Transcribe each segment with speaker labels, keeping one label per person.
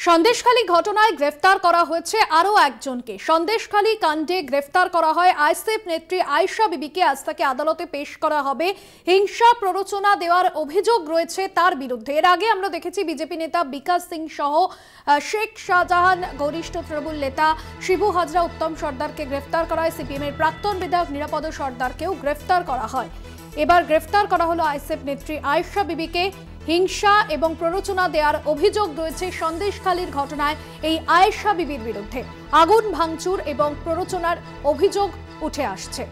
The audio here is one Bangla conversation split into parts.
Speaker 1: সন্দেশখালী ঘটনায় গ্রেফতার করা হয়েছে আরও একজনকে। সন্দেশখালী কাণ্ডে গ্রেফতার করা হয় আইএসএফ নেত্রী আয়েশা বিবিকে। আজ তাকে আদালতে পেশ করা হবে। হিংসা প্ররোচনা দেওয়ার অভিযোগ রয়েছে তার বিরুদ্ধে। এর আগে আমরা দেখেছি বিজেপি নেতা বিকাশ সিং সহ শেখ শাহজাহান ঘনিষ্ঠ তৃণমূল নেতা শিবু হাজরা, উত্তম সর্দারকে গ্রেফতার করা হয়। সিপিএম এর প্রাক্তন বিধায়ক নিরাপদ সর্দারকেও গ্রেফতার করা হয়। এবার গ্রেফতার করা হলো আইএসএফ নেত্রী আয়েশা বিবিকে। হিংসা এবং প্ররোচনা দেওয়ার অভিযোগ রয়েছে সন্দেশখালীর ঘটনায় এই আয়েশা বিবির বিরুদ্ধে। আগুন ভাঙচুর এবং প্ররোচনার অভিযোগ উঠে আসছে।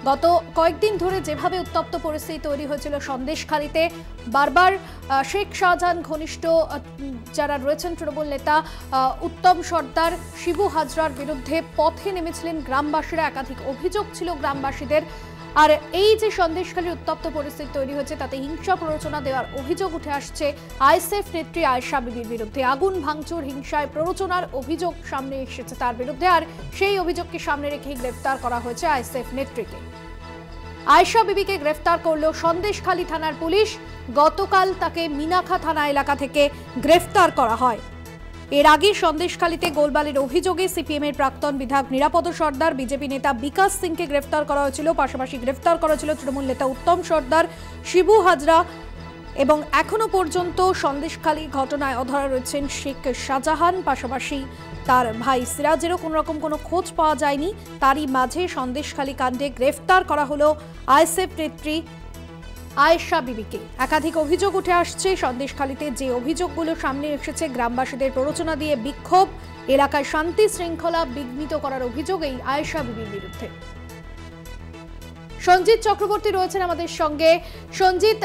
Speaker 1: গত কয়েকদিন ধরে যেভাবে উত্তপ্ত পরিস্থিতি তৈরি হয়েছিল সন্দেশখালীতে, বারবার শেখ শাহজাহান ঘনিষ্ঠ যারা রয়েছেন তৃণমূল নেতা উত্তম সর্দার, শিবু হাজরার বিরুদ্ধে পথে নেমেছিলেন গ্রামবাসীরা। একাধিক অভিযোগ ছিল গ্রামবাসীদের। আর এই যে সন্দেশখালীর উত্তপ্ত পরিস্থিতি তৈরি হয়েছে তাতে হিংসা প্ররোচনা দেওয়ার অভিযোগ উঠে আসছে আইএসএফ নেত্রী আয়েশা বিবির বিরুদ্ধে। আগুন ভাঙচুর, হিংসায় প্ররোচনার অভিযোগ সামনে এসেছে তার বিরুদ্ধে। আর সেই অভিযোগকে সামনে রেখেই গ্রেফতার করা হয়েছে আইএসএফ নেত্রীকে। আয়েশা বিবিকে গ্রেফতার করল সন্দেশখালী থানার পুলিশ। গতকাল তাকে মিনাখা থানা এলাকা থেকে গ্রেফতার করা হয়। এর আগে সন্দেশখালীতে গোলবালির অভিযোগে সিপিএম এর প্রাক্তন বিধায়ক নিরাপদ সর্দার, বিজেপি নেতা বিকাশ সিংকে গ্রেফতার করা হয়েছিল। পাশাপাশি গ্রেফতার করা হয়েছিল তৃণমূল নেতা উত্তম সর্দার, শিবু হাজরা এবং এখনো পর্যন্ত সন্দেশখালী ঘটনায় অধরা রয়েছেন শেখ শাহজাহান। পাশাপাশি তার ভাই সিরাজেরও কোনো খোঁজ পাওয়া যায়নি। তারই মাঝে সন্দেশখালী কাণ্ডে গ্রেফতার করা হলো আইএসএফ নেত্রী আয়েশা বিবিকে। একাধিক অভিযোগ উঠে আসছে সন্দেশখালীতে। যে অভিযোগগুলো সামনে এসেছে, গ্রামবাসীদের প্ররোচনা দিয়ে বিক্ষোভ, এলাকায় শান্তি শৃঙ্খলা বিঘ্নিত করার অভিযোগ এই আয়েশা বিবির বিরুদ্ধে। সঞ্জিত চক্রবর্তী রয়েছেন আমাদের সঙ্গে। সঞ্জিত,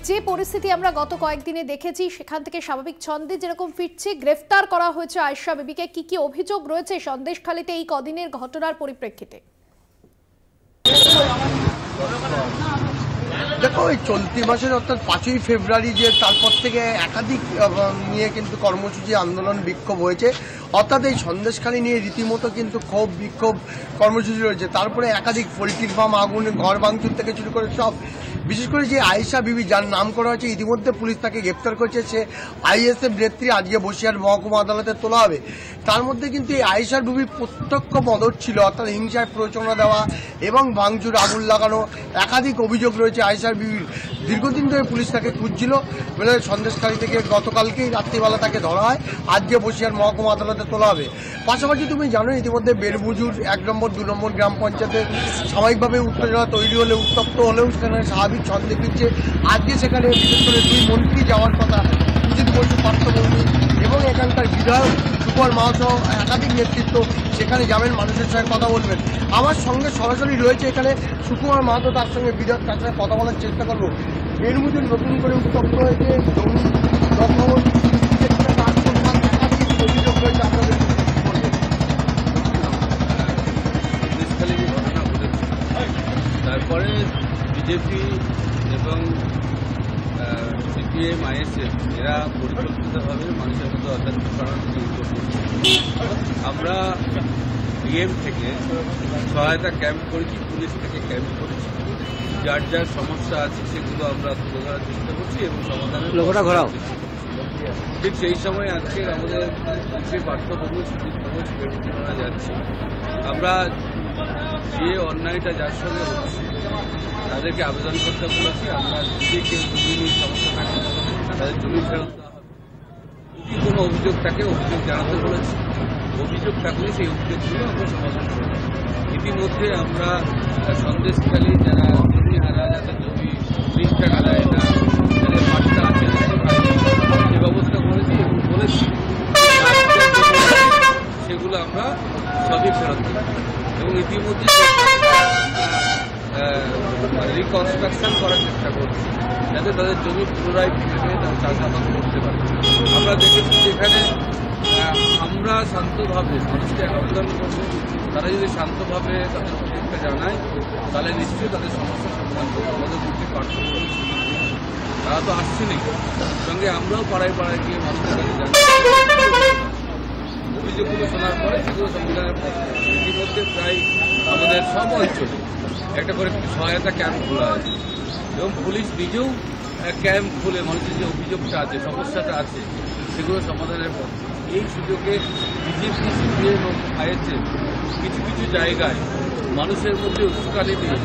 Speaker 1: যে পরিস্থিতি আমরা গত কয়েকদিনে দেখেছি সেখান থেকে স্বাভাবিক ছন্দে যেরকম ফিরছে, গ্রেফতার করা হয়েছে আয়েশা বিবিকে, কি কি অভিযোগ রয়েছে সন্দেশখালীতে এই কদিনের ঘটনার পরিপ্রেক্ষিতে?
Speaker 2: দেখো, এই চলতি মাসের অর্থাৎ 5ই ফেব্রুয়ারি যে তারপর থেকে একাধিক নিয়ে কিন্তু কর্মসূচি, আন্দোলন, বিক্ষোভ হয়েছে। অর্থাৎ এই সন্দেশখালী নিয়ে রীতিমতো কিন্তু ক্ষোভ, বিক্ষোভ কর্মসূচি রয়েছে। তারপরে একাধিক পোল্ট্রি ফার্ম, আগুন, ঘর ভাঙচুর থেকে শুরু করে সব। বিশেষ করে যে আয়েশা বিবি যার নাম করা হয়েছে, ইতিমধ্যে পুলিশ তাকে গ্রেপ্তার করেছে। সে আইএসএফ নেত্রী, আজকে বসিরহাট মহকুমা আদালতে তোলা হবে। তার মধ্যে কিন্তু এই আয়েশা বিবির প্রত্যক্ষ মদত ছিল, অর্থাৎ হিংসায় প্ররোচনা দেওয়া এবং ভাঙচুর, আগুন লাগানো, একাধিক অভিযোগ রয়েছে আয়েশা বিবির। দীর্ঘদিন ধরে পুলিশ তাকে খুঁজছিল বলে সন্দেশখালী থেকে গতকালকেই রাত্রিবেলা তাকে ধরা হয়। আজকে বসিরহাট মহকুমা আদালতে তোলা হবে। পাশাপাশি তুমি জানো, ইতিমধ্যে বেরবুজুর 1 নম্বর 2 নম্বর গ্রাম পঞ্চায়েতে স্বাভাবিকভাবে উত্তেজনা তৈরি হলেও, উত্তপ্ত হলেও সেখানে স্বাভাবিক ছন্দে ফিরছে। আজকে সেখানে বিশেষ করে 2 মন্ত্রী যাওয়ার কথা, সুজিত বসু পার্থভূমি এবং এখানকার বিধায়ক সুকুমার মাহাতো, একাধিক নেতৃত্ব সেখানে যাবেন, মানুষের সঙ্গে কথা বলবেন। আমার সঙ্গে সরাসরি রয়েছে এখানে সুকুমার মাহাতো, তার সঙ্গে বিধায়ক, তার সঙ্গে কথা বলার চেষ্টা করবো। বেরবুজুর নতুন করে উত্তপ্ত হয়েছে, জমি দখল, অভিযোগ রয়েছে। আপনাদের
Speaker 3: তারপরে বিজেপি এবং সিপিএম, আইএসএফ এরা পরিকল্পিতভাবে মানুষের মধ্যে অশান্তি ছড়ানোর চেষ্টা করছে। আমরা ডিএম থেকে সহায়তা ক্যাম্প করেছি, পুলিশ থেকে ক্যাম্প করেছি। যার যার সমস্যা আছে সেগুলো আমরা তুলে ধরার চেষ্টা করছি এবং সমাধানের ঘোরাও। ঠিক সেই সময় আজকে আমাদের পার্থভূমি, সুজিত ঘোষ, বেরোনা যাচ্ছি। আমরা যে অন্যায়টা যার সঙ্গে হচ্ছে তাদেরকে আবেদন করতে বলেছি। আমরা যদি কেউ জমির সমস্যা থাকে তাদের জমি ফেরত দেওয়া হবে। যদি কোনো অভিযোগ থাকে অভিযোগ জানাতে বলেছি। অভিযোগ থাকলে সেই অভিযোগগুলো আমরা সমাধান করব। ইতিমধ্যে আমরা সন্দেশখালী যারা জমি হারা, যাদের জমি 20 টাকা দেয় না, যাদের পাট্টা আছে, সে ব্যবস্থা করেছি এবং বলেছি সেগুলো আমরা সবই ফেরত দেব। এবং ইতিমধ্যে রিকনস্ট্রাকশন করার চেষ্টা করছি যাতে তাদের জমি পুনরায় ফিরে পেয়ে তারা চাষাবাদ করতে পারে। আমরা দেখেছি যেখানে আমরা শান্তভাবে মানুষকে আবেদন করবো, তারা যদি শান্তভাবে তাদের অভিযোগটা জানায় তাহলে নিশ্চয়ই তাদের সমস্যার সমাধান করবো। আমাদের দুটি পার্থক্য, তারা তো আসছেনই, সঙ্গে আমরাও পাড়ায় পাড়ায় গিয়ে মানুষের কাছে জানাই। অভিযোগগুলো শোনার পরে সেগুলো সংবিধানের পথে ইতিমধ্যে প্রায় আমাদের সব অঞ্চলে একটা করে সহায়তা ক্যাম্প খোলা হয়েছে এবং পুলিশ নিজেও ক্যাম্প খুলে মানুষের যে অভিযোগটা আছে, সমস্যাটা আছে সেগুলো সমাধানের পথ। এই সুযোগে বিজেপি, সিপিএম এবং আইএসএফ কিছু কিছু জায়গায় মানুষের মধ্যে উস্কানি দিয়ে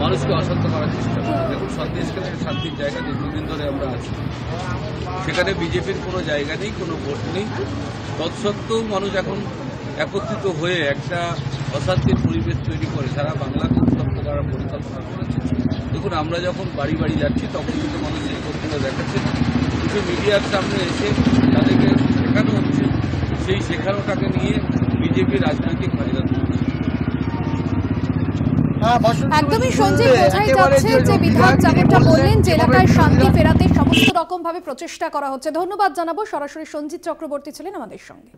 Speaker 3: মানুষকে অশান্ত করার চেষ্টা করে। দেখুন, সন্দেশখালী শান্তির জায়গা দীর্ঘদিন ধরে আমরা আছি, সেখানে বিজেপির কোনো জায়গা নেই, কোনো ভোট নেই। তৎসত্ত্বেও মানুষ এখন একত্রিত হয়ে একটা অশান্তির পরিবেশ তৈরি করে সারা বাংলাকে উত্তপ্ত করার পরিকল্পনা করেছে। দেখুন, আমরা যখন বাড়ি বাড়ি যাচ্ছি তখন কিন্তু মানুষ এই করতে দেখাচ্ছে, কিছু মিডিয়ার সামনে এসে তাদেরকে শেখানো হচ্ছে, সেই শেখানোটাকে নিয়ে বিজেপি রাজনৈতিক ফায়দা তুলছে।
Speaker 1: একদমই সঞ্জীব, বোঝাই যাচ্ছে যে বিধায়ক যেমনটা বললেন যে এলাকায় শান্তি ফেরাতে সমস্ত রকম ভাবে প্রচেষ্টা করা হচ্ছে। ধন্যবাদ জানাবো। সরাসরি সঞ্জিত চক্রবর্তী ছিলেন আমাদের সঙ্গে।